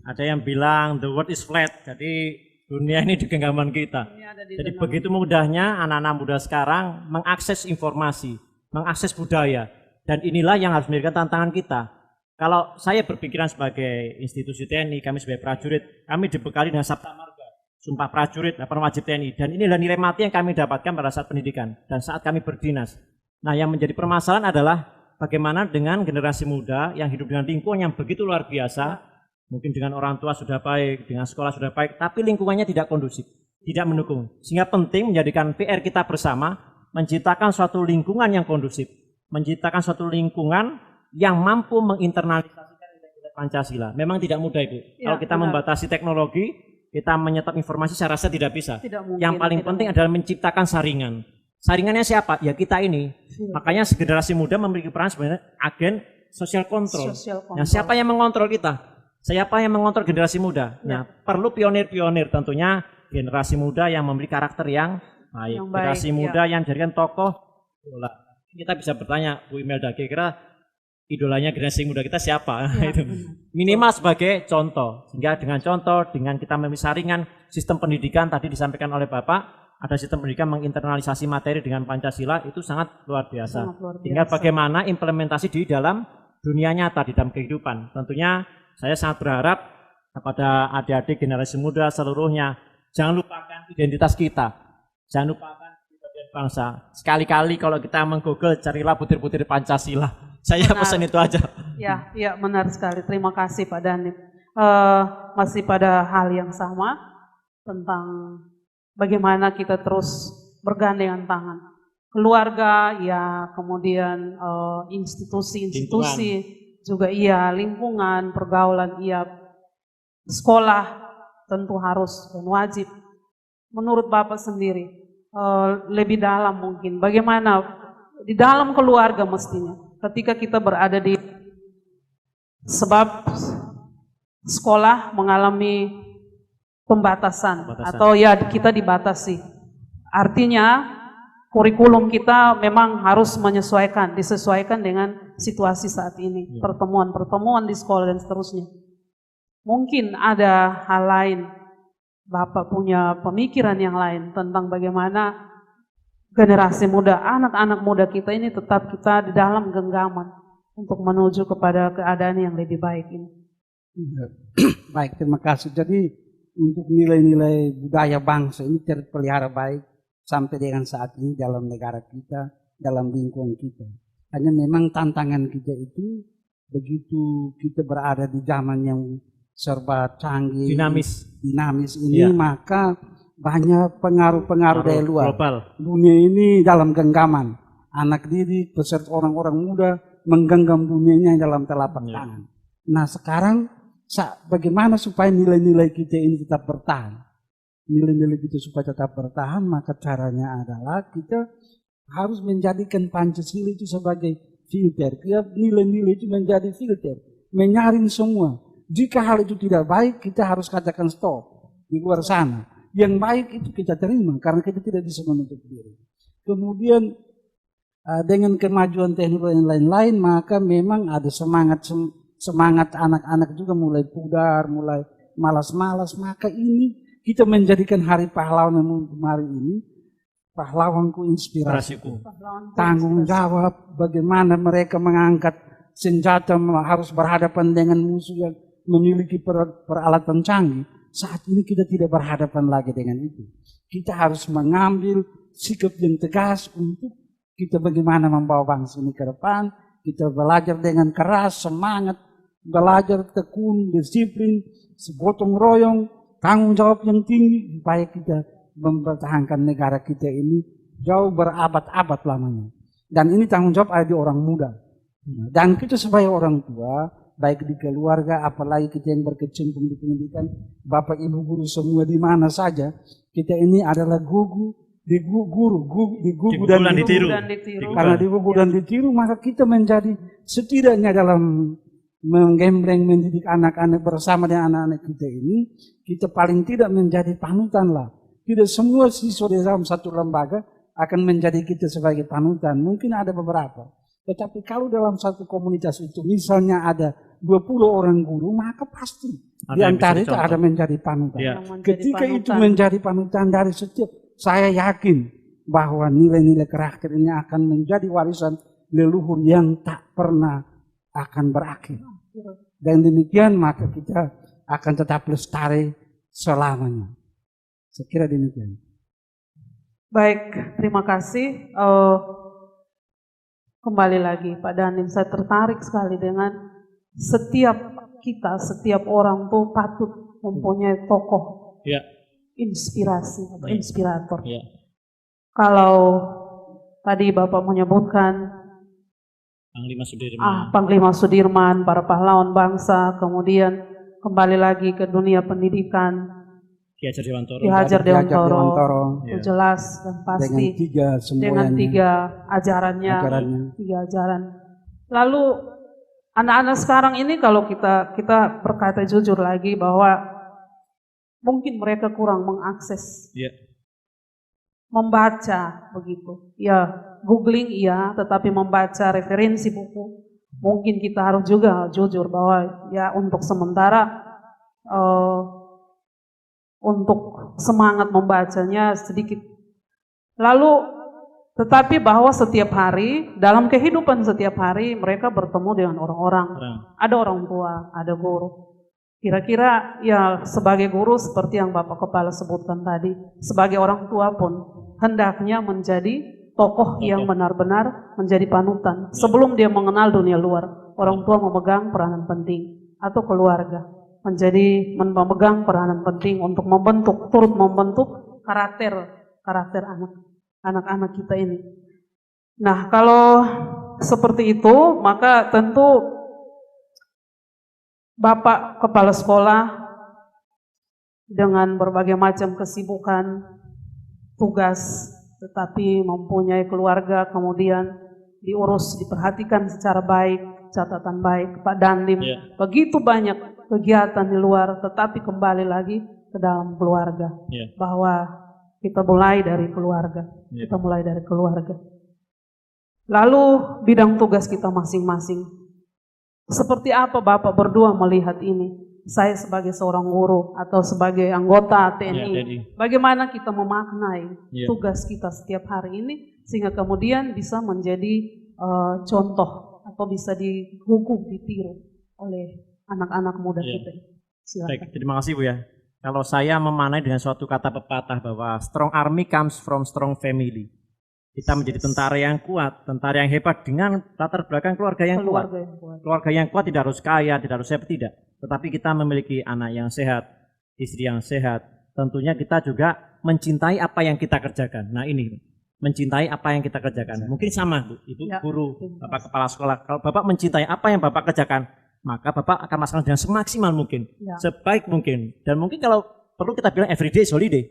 A: Ada yang bilang the world is flat, jadi dunia ini di genggaman kita. Jadi begitu mudahnya anak-anak muda sekarang mengakses informasi, mengakses budaya. Dan inilah yang harus menjadi tantangan kita. Kalau saya berpikiran sebagai institusi TNI, kami sebagai prajurit, kami dibekali dengan Sabta Marga, Sumpah Prajurit, laporan wajib TNI. Dan inilah nilai mati yang kami dapatkan pada saat pendidikan dan saat kami berdinas. Nah, yang menjadi permasalahan adalah bagaimana dengan generasi muda yang hidup dengan lingkungan yang begitu luar biasa, mungkin dengan orang tua sudah baik, dengan sekolah sudah baik, tapi lingkungannya tidak kondusif, tidak mendukung. Sehingga penting menjadikan PR kita bersama, menciptakan suatu lingkungan yang kondusif, menciptakan suatu lingkungan yang mampu menginternalisasikan nilai-nilai Pancasila. Memang tidak mudah, Ibu. Kalau kita membatasi teknologi, kita menyetop informasi, saya rasa tidak bisa. Yang paling penting adalah menciptakan saringan. Saringannya siapa? Ya kita ini. Makanya generasi muda memiliki peran sebenarnya agen social control. Nah, siapa yang mengontrol kita? Siapa yang mengontrol generasi muda? Nah, perlu pionir-pionir, tentunya generasi muda yang memiliki karakter yang baik. Generasi muda yang jadikan tokoh idola. Kita bisa bertanya, Bu Imelda, kira-kira idolanya generasi muda kita siapa? Itu minimal sebagai contoh. Sehingga dengan contoh, dengan kita memiliki saringan sistem pendidikan tadi disampaikan oleh Bapak, ada sistem pendidikan menginternalisasi materi dengan Pancasila, itu sangat luar biasa. Tinggal bagaimana implementasi di dalam dunia nyata, di dalam kehidupan. Tentunya saya sangat berharap kepada adik-adik generasi muda seluruhnya, jangan lupakan identitas kita, jangan lupakan kepribadian bangsa. Sekali-kali kalau kita meng-google, carilah butir-butir Pancasila. Saya pesan itu aja.
C: Ya, benar sekali. Terima kasih Pak Dandim. Masih pada hal yang sama tentang bagaimana kita terus bergandengan tangan. Keluarga, ya, kemudian institusi-institusi, juga iya, lingkungan, pergaulan, iya, sekolah tentu harus dan wajib. Menurut Bapak sendiri, lebih dalam mungkin, bagaimana di dalam keluarga mestinya, ketika kita berada di, sebab sekolah mengalami pembatasan. Atau ya kita dibatasi. Artinya kurikulum kita memang harus disesuaikan dengan situasi saat ini, pertemuan-pertemuan di sekolah dan seterusnya. Mungkin ada hal lain, Bapak punya pemikiran yang lain tentang bagaimana generasi muda, anak-anak muda kita ini tetap kita di dalam genggaman untuk menuju kepada keadaan yang lebih baik ini.
B: Baik, terima kasih. Jadi untuk nilai-nilai budaya bangsa ini terpelihara baik sampai dengan saat ini dalam negara kita, dalam lingkungan kita. Hanya memang tantangan kita itu begitu kita berada di zaman yang serba canggih, dinamis ini, maka banyak pengaruh-pengaruh dari luar. Global. Dunia ini dalam genggaman. Anak didik beserta orang-orang muda menggenggam dunianya dalam telapak tangan. Nah sekarang bagaimana supaya nilai-nilai kita ini tetap bertahan? Nilai-nilai kita supaya tetap bertahan, maka caranya adalah kita harus menjadikan Pancasila itu sebagai filter. Nilai-nilai itu menjadi filter, menyaring semua. Jika hal itu tidak baik, kita harus katakan stop di luar sana. Yang baik itu kita terima, karena kita tidak bisa menutup diri. Kemudian dengan kemajuan teknologi yang lain-lain, maka memang ada semangat anak-anak juga mulai pudar, mulai malas-malas. Maka ini kita menjadikan Hari Pahlawan yang kemarin ini, pahlawanku inspirasiku. Tanggung jawab bagaimana mereka mengangkat senjata harus berhadapan dengan musuh yang memiliki peralatan canggih. Saat ini kita tidak berhadapan lagi dengan itu. Kita harus mengambil sikap yang tegas untuk kita bagaimana membawa bangsa ini ke depan. Kita belajar dengan keras, semangat, belajar tekun, disiplin, segotong royong, tanggung jawab yang tinggi, supaya kita mempertahankan negara kita ini jauh berabad-abad lamanya. Dan ini tanggung jawab ada di orang muda. Dan kita sebagai orang tua, baik di keluarga, apalagi kita yang berkecimpung di pendidikan, Bapak Ibu guru semua di mana saja, kita ini adalah guru dan ditiru. Karena digugu dan ditiru, maka kita menjadi setidaknya dalam menggembleng mendidik anak-anak bersama dengan anak-anak kita ini, kita paling tidak menjadi panutan lah. Tidak semua siswa di dalam satu lembaga akan menjadi kita sebagai panutan. Mungkin ada beberapa. Tetapi kalau dalam satu komunitas itu misalnya ada 20 orang guru, maka pasti di antara itu ada menjadi panutan.
A: Ya.
B: Ketika itu menjadi panutan dari setiap, saya yakin bahwa nilai-nilai karakter ini akan menjadi warisan leluhur yang tak pernah akan berakhir. Dan demikian maka kita akan tetap lestari selamanya. Saya kira demikian.
C: Baik, terima kasih. Kembali lagi Pak Danim, saya tertarik sekali dengan setiap kita, setiap orang tuh patut mempunyai tokoh
A: Ya.
C: inspirasi atau inspirator.
A: Ya.
C: Kalau tadi Bapak menyebutkan
A: Panglima Sudirman.
C: Panglima Sudirman, para pahlawan bangsa, kemudian kembali lagi ke dunia pendidikan,
A: Ki Hajar Dewantara.
C: Ki Hajar Dewantara,
A: Ya.
C: jelas dan pasti dengan tiga ajarannya, tiga ajaran. Lalu anak-anak sekarang ini kalau kita berkata jujur lagi bahwa mungkin mereka kurang mengakses, membaca begitu. Ya, googling iya, tetapi membaca referensi buku mungkin kita harus juga jujur bahwa ya untuk sementara untuk semangat membacanya sedikit. Lalu tetapi bahwa setiap hari, dalam kehidupan setiap hari mereka bertemu dengan orang-orang. Ada orang tua, ada guru. Kira-kira ya sebagai guru seperti yang Bapak Kepala sebutkan tadi, sebagai orang tua pun hendaknya menjadi tokoh yang benar-benar menjadi panutan. Sebelum dia mengenal dunia luar, orang tua memegang peranan penting, atau keluarga menjadi memegang peranan penting untuk turut membentuk karakter anak-anak kita ini. Nah, kalau seperti itu, maka tentu Bapak Kepala Sekolah dengan berbagai macam kesibukan, tugas, tetapi mempunyai keluarga, kemudian diurus, diperhatikan secara baik, catatan baik, Pak Dandim, begitu banyak kegiatan di luar, tetapi kembali lagi ke dalam keluarga, bahwa kita mulai dari keluarga, Lalu bidang tugas kita masing-masing. Seperti apa Bapak berdua melihat ini? Saya sebagai seorang guru atau sebagai anggota TNI, bagaimana kita memaknai tugas kita setiap hari ini sehingga kemudian bisa menjadi contoh atau bisa dihukum, ditiru oleh anak-anak muda kita. Silakan.
A: Baik, terima kasih Bu ya. Kalau saya memaknai dengan suatu kata pepatah bahwa strong army comes from strong family. Kita menjadi tentara yang kuat, tentara yang hebat dengan latar belakang keluarga yang kuat. Keluarga yang kuat tidak harus kaya, tidak harus hebat, tidak. Tetapi kita memiliki anak yang sehat, istri yang sehat. Tentunya kita juga mencintai apa yang kita kerjakan. Nah ini, mencintai apa yang kita kerjakan. Mungkin sama Bu, Ibu guru, Bapak Kepala Sekolah. Kalau Bapak mencintai apa yang Bapak kerjakan, maka Bapak akan melaksanakan dengan semaksimal mungkin, sebaik mungkin. Dan mungkin kalau perlu kita bilang everyday is holiday.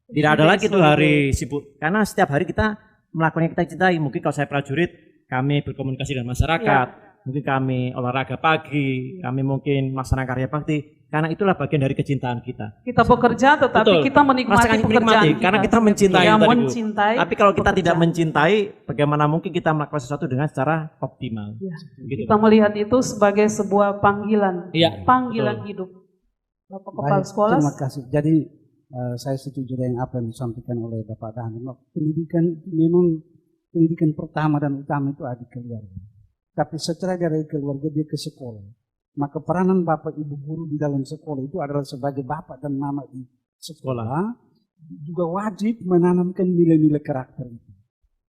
A: Tidak ada lagi tuh hari sibuk. Karena setiap hari kita melakukan yang kita cintai. Mungkin kalau saya prajurit, kami berkomunikasi dengan masyarakat. Mungkin kami olahraga pagi, kami mungkin melaksanakan karya bakti. Karena itulah bagian dari kecintaan kita.
C: Kita bekerja tetapi kita menikmati pekerjaan kita.
A: Karena kita mencintai. Tapi kalau kita tidak mencintai, bagaimana mungkin kita melakukan sesuatu dengan secara optimal.
C: Gitu. Kita melihat itu sebagai sebuah panggilan. Panggilan hidup. Bapak Kepala Sekolah.
B: Terima kasih. Jadi saya setuju dengan apa yang disampaikan oleh Bapak Danim. Pendidikan pertama dan utama itu ada di keluarga. Tapi setelah dari keluarga dia ke sekolah. Maka peranan Bapak Ibu guru di dalam sekolah itu adalah sebagai Bapak dan Mama di sekolah juga wajib menanamkan nilai-nilai karakter itu.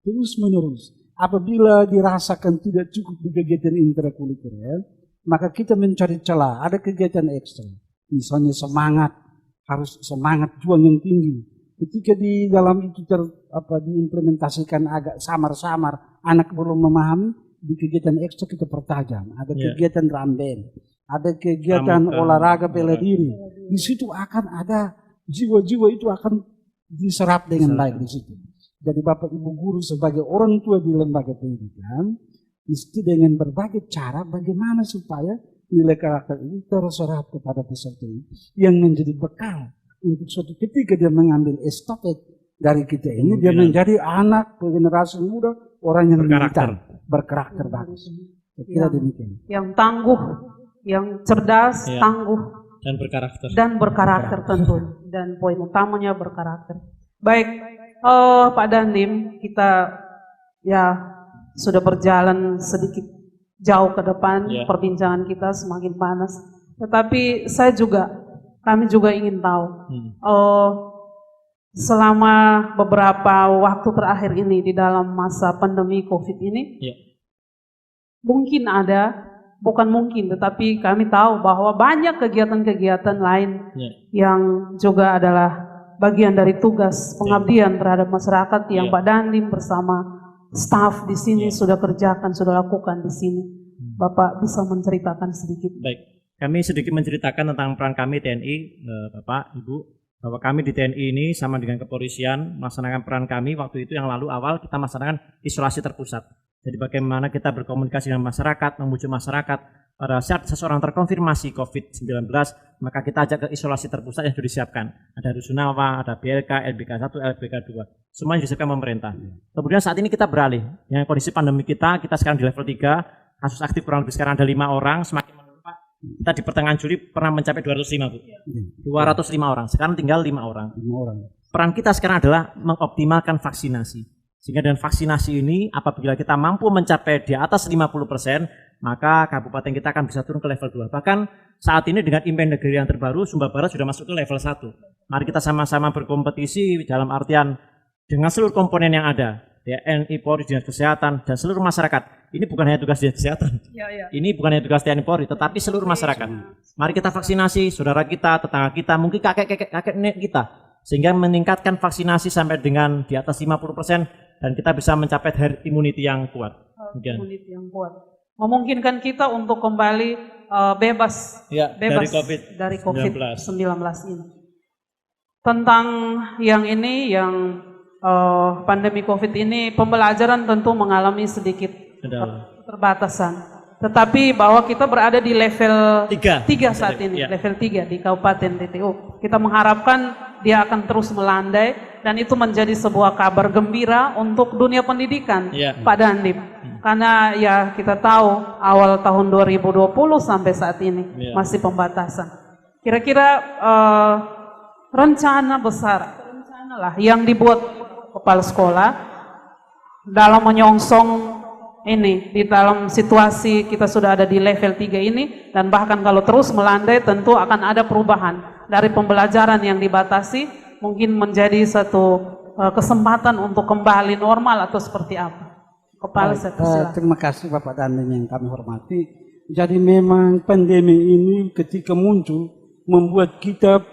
B: Terus menerus. Apabila dirasakan tidak cukup di kegiatan intrakurikuler, maka kita mencari celah. Ada kegiatan ekstra. Misalnya semangat, harus semangat juang yang tinggi. Ketika di dalam itu diimplementasikan agak samar-samar, anak belum memahami, di kegiatan ekstra kita pertajam. Ada kegiatan ramben, ada kegiatan olahraga bela diri. Di situ akan ada jiwa-jiwa itu akan diserap dengan baik di situ. Jadi Bapak Ibu guru sebagai orang tua di lembaga pendidikan, mesti dengan berbagai cara bagaimana supaya nilai karakter ini terserap kepada peserta ini yang menjadi bekal untuk suatu ketika dia mengambil estafet dari kita ini dia menjadi anak generasi muda, orang yang militan, berkarakter bagus. Saya kira demikian.
C: Yang tangguh, yang cerdas, tangguh,
A: dan
C: berkarakter tentu. Dan poin utamanya berkarakter. Baik, Pak Dandim, kita ya sudah berjalan sedikit jauh ke depan, perbincangan kita semakin panas. Tetapi kami juga ingin tahu, selama beberapa waktu terakhir ini di dalam masa pandemi COVID ini, mungkin bukan mungkin, tetapi kami tahu bahwa banyak kegiatan-kegiatan lain yang juga adalah bagian dari tugas pengabdian terhadap masyarakat yang Pak Dandim bersama staf di sini sudah kerjakan, sudah lakukan di sini. Bapak bisa menceritakan sedikit.
A: Baik, kami sedikit menceritakan tentang peran kami TNI, Bapak, Ibu, bahwa kami di TNI ini sama dengan kepolisian melaksanakan peran kami waktu itu yang lalu awal kita melaksanakan isolasi terpusat. Jadi bagaimana kita berkomunikasi dengan masyarakat, membujuk masyarakat, pada saat seseorang terkonfirmasi COVID-19, maka kita ajak ke isolasi terpusat yang sudah disiapkan. Ada Rusunawa, ada BLK, LBK 1, LBK 2. Semuanya disiapkan pemerintah. Kemudian saat ini kita beralih. Yang kondisi pandemi kita sekarang di level 3, kasus aktif kurang lebih sekarang ada 5 orang, semakin menurun. Kita di pertengahan Juli pernah mencapai 205, Bu. 205 orang, sekarang tinggal 5 orang. Peran kita sekarang adalah mengoptimalkan vaksinasi. Sehingga dengan vaksinasi ini, apabila kita mampu mencapai di atas 50%, maka kabupaten kita akan bisa turun ke level 2. Bahkan saat ini dengan Inmen Negeri yang terbaru, Sumba Barat sudah masuk ke level 1. Mari kita sama-sama berkompetisi dalam artian dengan seluruh komponen yang ada. TNI, Polri, Dinas Kesehatan, dan seluruh masyarakat. Ini bukan hanya tugas Dinas Kesehatan. Ini bukan hanya tugas TNI Polri, tetapi seluruh masyarakat. Mari kita vaksinasi saudara kita, tetangga kita, mungkin kakek nenek kita. Sehingga meningkatkan vaksinasi sampai dengan di atas 50%, dan kita bisa mencapai herd immunity yang kuat.
C: Immunity yang kuat. Memungkinkan kita untuk kembali bebas dari COVID-19 ini. Tentang yang ini, yang pandemi COVID ini, pembelajaran tentu mengalami sedikit keterbatasan. Tetapi bahwa kita berada di level 3 saat ini, level 3 di Kabupaten TTU. Kita mengharapkan dia akan terus melandai dan itu menjadi sebuah kabar gembira untuk dunia pendidikan, Pak Dandim. Karena ya kita tahu awal tahun 2020 sampai saat ini masih pembatasan. Kira-kira rencana besar, yang dibuat kepala sekolah dalam menyongsong ini, di dalam situasi kita sudah ada di level 3 ini, dan bahkan kalau terus melandai tentu akan ada perubahan dari pembelajaran yang dibatasi mungkin menjadi satu kesempatan untuk kembali normal atau seperti apa? Kepala
B: terima kasih Bapak Dandim yang kami hormati. Jadi memang pandemi ini ketika muncul membuat kita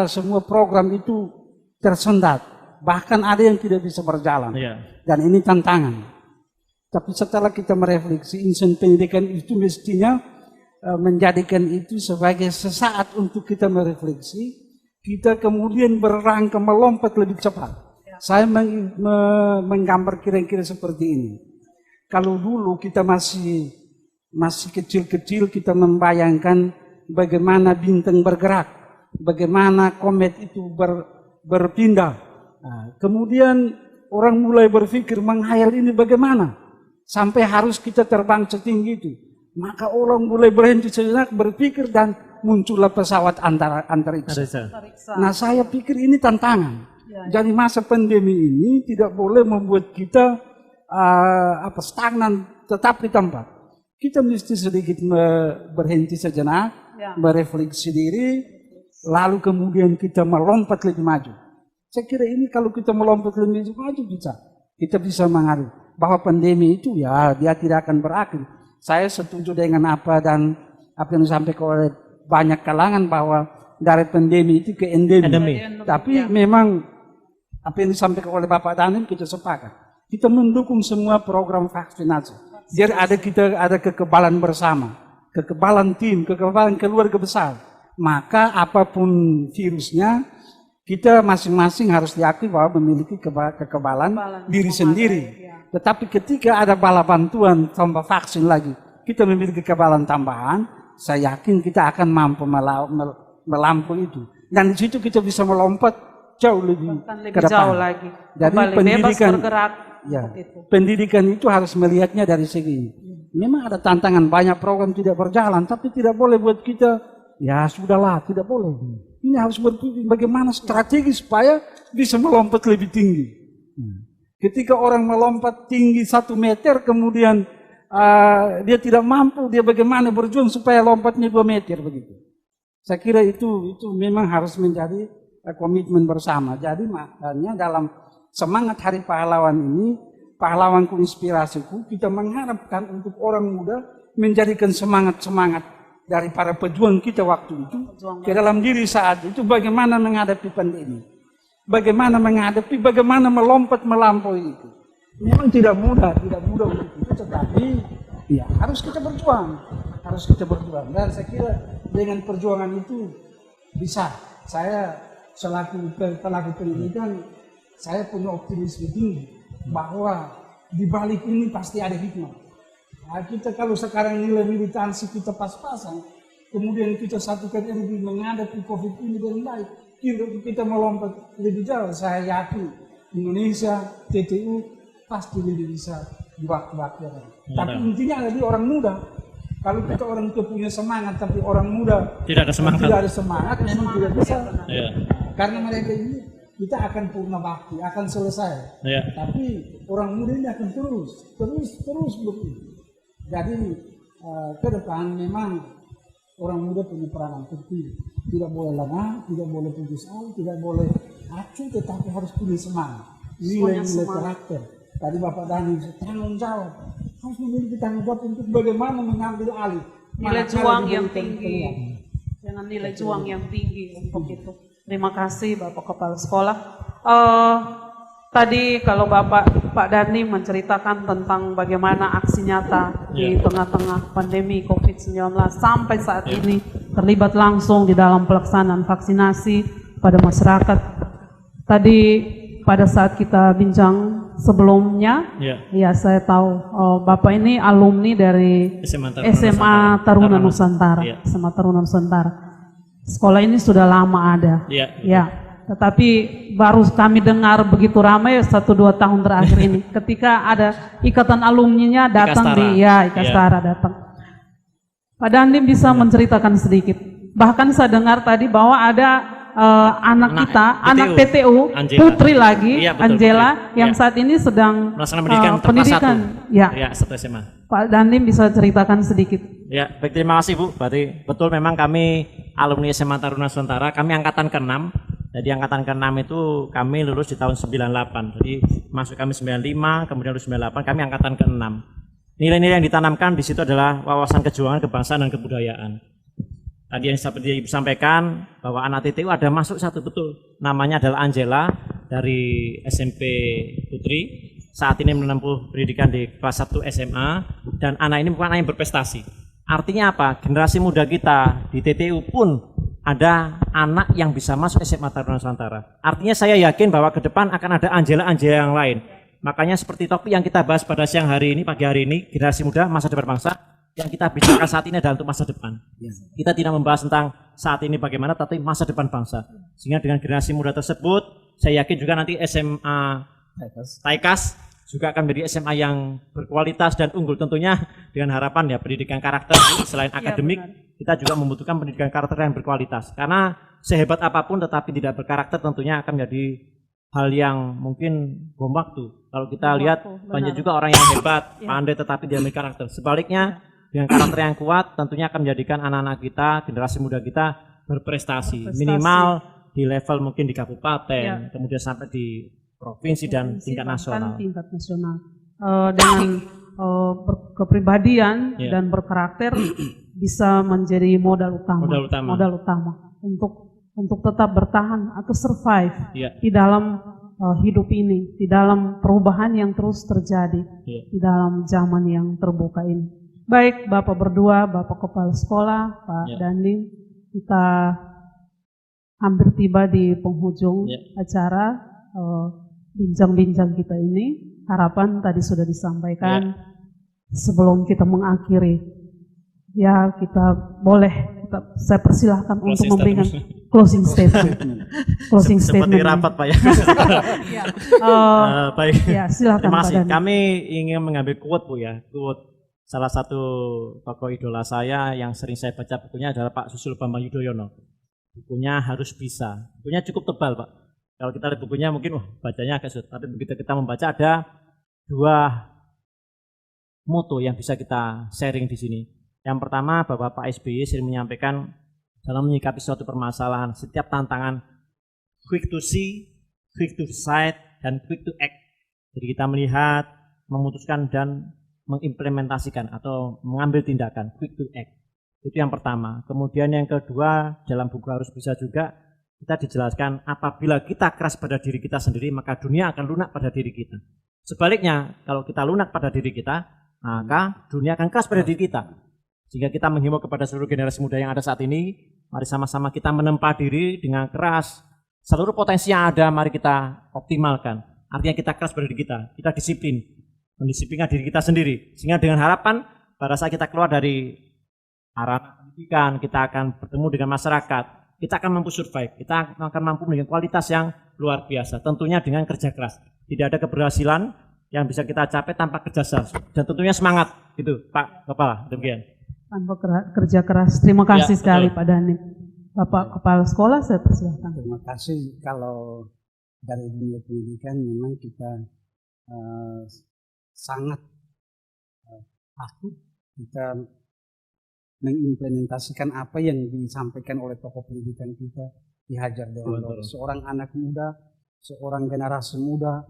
B: semua program itu tersendat, bahkan ada yang tidak bisa berjalan. Dan ini tantangan. Tapi setelah kita merefleksi, insan pendidikan itu mestinya menjadikan itu sebagai sesaat untuk kita merefleksi, kita kemudian berangka melompat lebih cepat. Saya menggambar kira-kira seperti ini. Kalau dulu kita masih kecil-kecil, kita membayangkan bagaimana bintang bergerak, bagaimana komet itu berpindah. Nah, kemudian orang mulai berpikir menghayal ini bagaimana. Sampai harus kita terbang setinggi itu. Maka orang mulai berhenti sejenak berpikir dan muncullah pesawat antariksa. Nah saya pikir ini tantangan. Jadi masa pandemi ini tidak boleh membuat kita stagnan tetap di tempat. Kita mesti sedikit berhenti sejenak, merefleksi diri, lalu kemudian kita melompat lebih maju. Saya kira ini kalau kita melompat lebih maju kita bisa mengalir. Bahwa pandemi itu ya dia tidak akan berakhir. Saya setuju dengan apa yang disampaikan oleh banyak kalangan bahwa dari pandemi itu ke endemi. Tapi memang apa yang disampaikan oleh Bapak Dandim kita sepakat. Kita mendukung semua program vaksinasi. Jadi ada kekebalan bersama, kekebalan tim, kekebalan keluarga besar. Maka apapun virusnya, kita masing-masing harus diakui bahwa memiliki kekebalan diri sendiri. Tetapi ketika ada bala bantuan tambah vaksin lagi, kita memiliki kekebalan tambahan, saya yakin kita akan mampu melampaui itu. Dan di situ kita bisa melompat jauh lebih
C: Bahkan
B: ke
C: lebih
B: depan.
C: jauh lagi.
B: Jadi
C: Kembali bebas
B: pendidikan,
C: bergerak.
B: ya,
C: Begitu.
B: pendidikan itu harus melihatnya dari segi ini. Memang ada tantangan, banyak program tidak berjalan, tapi tidak boleh buat kita, ya sudahlah, tidak boleh. Ini harus berpikir bagaimana strategi supaya bisa melompat lebih tinggi. Ketika orang melompat tinggi 1 meter, kemudian dia tidak mampu, dia bagaimana berjuang supaya lompatnya 2 meter begitu. Saya kira itu memang harus menjadi komitmen bersama. Jadi makanya dalam semangat Hari Pahlawan ini, pahlawanku inspirasiku, kita mengharapkan untuk orang muda menjadikan semangat-semangat dari para pejuang kita waktu itu ke dalam diri saat itu, bagaimana menghadapi pandemi, bagaimana melompat melampaui itu. Memang tidak mudah untuk itu, tetapi ya harus kita berjuang. Dan saya kira dengan perjuangan itu bisa. Saya selaku pelaku pendidikan, saya punya optimisme tinggi bahwa di balik ini pasti ada hikmah. Nah, kita kalau sekarang nilai militansi kita pas-pasan, kemudian kita satukan energi menghadapi COVID ini dengan baik, kita melompat lebih jauh. Saya yakin Indonesia, TTU pasti lebih bisa di waktu-waktu. Tapi intinya ada di orang muda. Kalau kita orang tua punya semangat, tapi orang muda
A: tidak ada
B: semangat, memang tidak bisa.
A: Ya.
B: Karena mereka ini kita akan purna bakti, akan selesai.
A: Ya.
B: Tapi orang muda ini akan terus begitu. Jadi ke depan memang orang muda punya peranan penting. Tidak boleh lengah, tidak boleh putus asa, tidak boleh acuh, tetapi harus punya semangat. Nilai-nilai karakter. Tadi Bapak Dhani tanggung jawab. Harus memiliki tanggung jawab untuk bagaimana mengambil alih.
C: Nilai juang yang tinggi. Jangan nilai juang yang tinggi untuk itu. Terima kasih Bapak Kepala Sekolah. Tadi kalau Pak Dhani menceritakan tentang bagaimana aksi nyata di tengah-tengah pandemi COVID-19 sampai saat ini terlibat langsung di dalam pelaksanaan vaksinasi pada masyarakat. Tadi pada saat kita bincang sebelumnya, ya saya tahu Bapak ini alumni dari SMA Taruna Nusantara. SMA Taruna Nusantara. Sekolah ini sudah lama ada. Ya. Tetapi baru kami dengar begitu ramai 1-2 tahun terakhir ini. Ketika ada ikatan alumninya datang Ikastara datang. Pak Dhani bisa menceritakan sedikit. Bahkan saya dengar tadi bahwa ada anak PTU, Angela. Putri lagi, betul, Angela, Putri. Yang saat ini sedang
A: melaksanakan pendidikan. Satu SMA.
C: Pak Dhani bisa ceritakan sedikit.
A: Ya, baik, terima kasih Bu. Berarti betul memang kami alumni SMA Taruna Nusantara, kami angkatan ke-6. Jadi angkatan ke-6 itu kami lulus di tahun 98. Jadi masuk kami 95, kemudian lulus 98, kami angkatan ke-6. Nilai-nilai yang ditanamkan di situ adalah wawasan kejuangan, kebangsaan dan kebudayaan. Tadi yang seperti Ibu sampaikan bahwa anak TTU ada masuk satu betul, namanya adalah Angela dari SMP Putri. Saat ini menempuh pendidikan di kelas 1 SMA dan anak ini bukan anak yang berprestasi. Artinya apa? Generasi muda kita di TTU pun ada anak yang bisa masuk SMA Taruna Nusantara. Artinya saya yakin bahwa ke depan akan ada Angela-Angela yang lain. Makanya seperti topik yang kita bahas pada siang hari ini, pagi hari ini, generasi muda masa depan bangsa, yang kita bicarakan saat ini adalah untuk masa depan. Kita tidak membahas tentang saat ini bagaimana, tapi masa depan bangsa. Sehingga dengan generasi muda tersebut, saya yakin juga nanti SMA Taikas juga akan menjadi SMA yang berkualitas dan unggul, tentunya dengan harapan ya pendidikan karakter selain akademik, kita juga membutuhkan pendidikan karakter yang berkualitas. Karena sehebat apapun tetapi tidak berkarakter tentunya akan menjadi hal yang mungkin bom waktu. Kalau kita lihat banyak juga orang yang hebat, pandai tetapi dia memiliki karakter. Sebaliknya dengan karakter yang kuat tentunya akan menjadikan anak-anak kita, generasi muda kita berprestasi. Minimal di level mungkin di kabupaten, kemudian sampai di provinsi dan tingkat nasional.
C: Dengan kepribadian dan berkarakter bisa menjadi modal utama untuk tetap bertahan atau survive di dalam hidup ini, di dalam perubahan yang terus terjadi di dalam zaman yang terbuka ini. Baik, Bapak berdua, Bapak Kepala Sekolah, Pak Dhani, kita hampir tiba di penghujung acara bincang-bincang kita ini. Harapan tadi sudah disampaikan. Sebelum kita mengakhiri, ya kita boleh, saya persilahkan untuk memberikan closing statement. Closing
A: Seperti
C: statement.
A: rapat Pak ya.
C: Ya,
A: Baik.
C: ya, silakan
A: Terima
C: Pak
A: kasih.
C: Dhani.
A: Kami ingin mengambil quote Bu ya. Quote salah satu tokoh idola saya yang sering saya baca bukunya adalah Pak Susilo Bambang Yudhoyono. Bukunya Harus Bisa. Bukunya cukup tebal Pak. Kalau kita lihat bukunya mungkin bacanya agak sulit. Tapi begitu kita membaca ada 2 moto yang bisa kita sharing di sini. Yang pertama bahwa Pak SBY sering menyampaikan dalam menyikapi suatu permasalahan, setiap tantangan quick to see, quick to decide, dan quick to act. Jadi kita melihat, memutuskan dan mengimplementasikan atau mengambil tindakan, quick to act. Itu yang pertama. Kemudian yang kedua, dalam buku Harus Bisa juga kita dijelaskan apabila kita keras pada diri kita sendiri, maka dunia akan lunak pada diri kita. Sebaliknya, kalau kita lunak pada diri kita, maka dunia akan keras pada diri kita. Sehingga kita menghimbau kepada seluruh generasi muda yang ada saat ini, mari sama-sama kita menempa diri dengan keras. Seluruh potensi yang ada, mari kita optimalkan. Artinya kita keras pada diri kita disiplin, mendisiplinkan diri kita sendiri. Sehingga dengan harapan pada saat kita keluar dari arah pendidikan, kita akan bertemu dengan masyarakat, kita akan mampu survive, kita akan mampu dengan kualitas yang luar biasa. Tentunya dengan kerja keras. Tidak ada keberhasilan yang bisa kita capai tanpa kerja keras. Dan tentunya semangat, gitu Pak Kepala. Demikian.
C: Tanpa kerja keras. Terima kasih
A: Ya,
C: sekali
A: betul.
C: Pak Dhani. Bapak Kepala Sekolah, saya persilahkan.
B: Terima kasih. Kalau dari dunia pendidikan memang kita sangat takut kita mengimplementasikan apa yang disampaikan oleh tokoh pendidikan kita, dihajar dengan baik. Seorang anak muda, seorang generasi muda,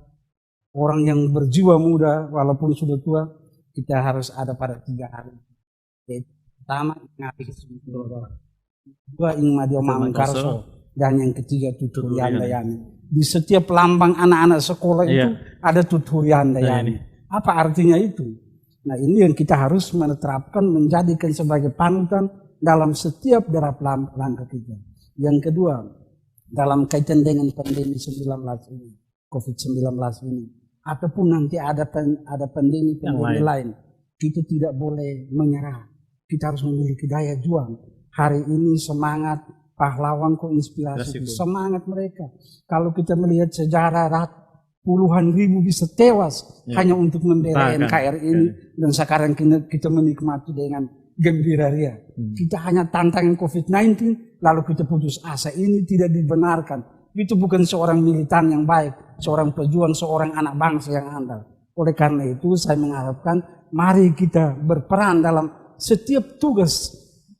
B: orang yang berjiwa muda walaupun sudah tua, kita harus ada pada 3 hari. Yaitu pertama Ngabdi Sumberwa, kedua Ingmadio Mangkarso, dan yang ketiga Tuturi Handayani. Di setiap lambang anak-anak sekolah itu ada Tuturi Handayani. Apa artinya itu? Nah, ini yang kita harus menerapkan, menjadikan sebagai panutan dalam setiap derap langkah kita. Yang kedua, dalam kaitan dengan pandemi 19 ini, COVID-19 ini, ataupun nanti ada pandemi lain, kita tidak boleh menyerah. Kita harus memiliki daya juang. Hari ini semangat pahlawanku, inspirasi, semangat mereka. Kalau kita melihat sejarah puluhan ribu bisa tewas hanya untuk membela NKRI ini, dan sekarang kita menikmati dengan gembira ria. Kita hanya tantangan COVID-19 lalu kita putus asa. Ini tidak dibenarkan. Itu bukan seorang militan yang baik, seorang pejuang, seorang anak bangsa yang andal. Oleh karena itu saya mengharapkan mari kita berperan dalam setiap tugas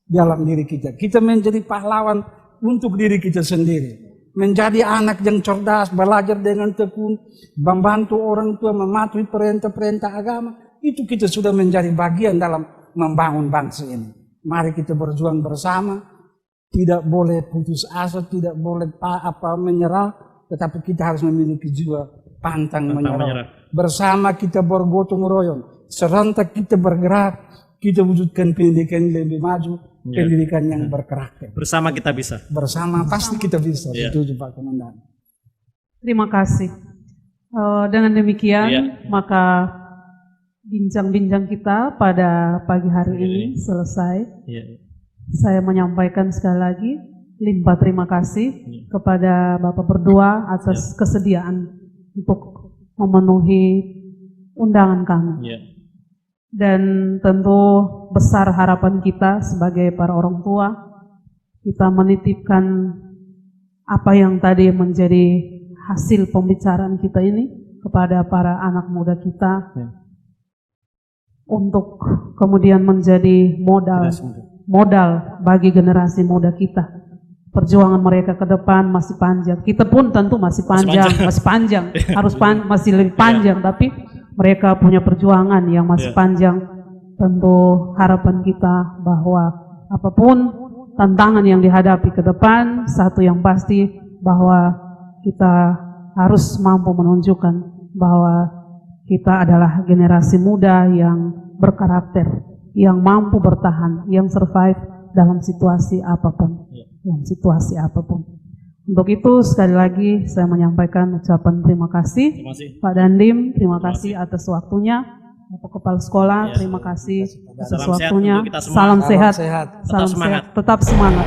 B: dalam diri kita. Kita menjadi pahlawan untuk diri kita sendiri. Menjadi anak yang cerdas, belajar dengan tekun, membantu orang tua, mematuhi perintah-perintah agama. Itu kita sudah menjadi bagian dalam membangun bangsa ini. Mari kita berjuang bersama. Tidak boleh putus asa, tidak boleh menyerah. Tetapi kita harus memiliki jiwa pantang menyerah. Bersama kita bergotong royong. Serentak kita bergerak. Kita wujudkan pendidikan yang lebih maju, pendidikan yang berkarakter.
A: Bersama kita bisa.
B: Bersama pasti kita bisa. Setuju Pak Komandan.
C: Terima kasih. Dengan demikian, maka bincang-bincang kita pada pagi hari ini selesai. Saya menyampaikan sekali lagi limpah terima kasih kepada Bapak berdua atas kesediaan untuk memenuhi undangan kami. Dan tentu besar harapan kita sebagai para orang tua, kita menitipkan apa yang tadi menjadi hasil pembicaraan kita ini kepada para anak muda kita untuk kemudian menjadi modal bagi generasi muda kita. Perjuangan mereka ke depan masih panjang. Kita pun tentu masih panjang, harus masih lebih panjang, tapi mereka punya perjuangan yang masih panjang. Tentu harapan kita bahwa apapun tantangan yang dihadapi ke depan, satu yang pasti bahwa kita harus mampu menunjukkan bahwa kita adalah generasi muda yang berkarakter, yang mampu bertahan, yang survive dalam situasi apapun. Untuk itu sekali lagi saya menyampaikan ucapan terima kasih, Pak Dandim, terima kasih atas waktunya. Bapak Kepala Sekolah, terima kasih atas waktunya. Salam sehat, tetap semangat.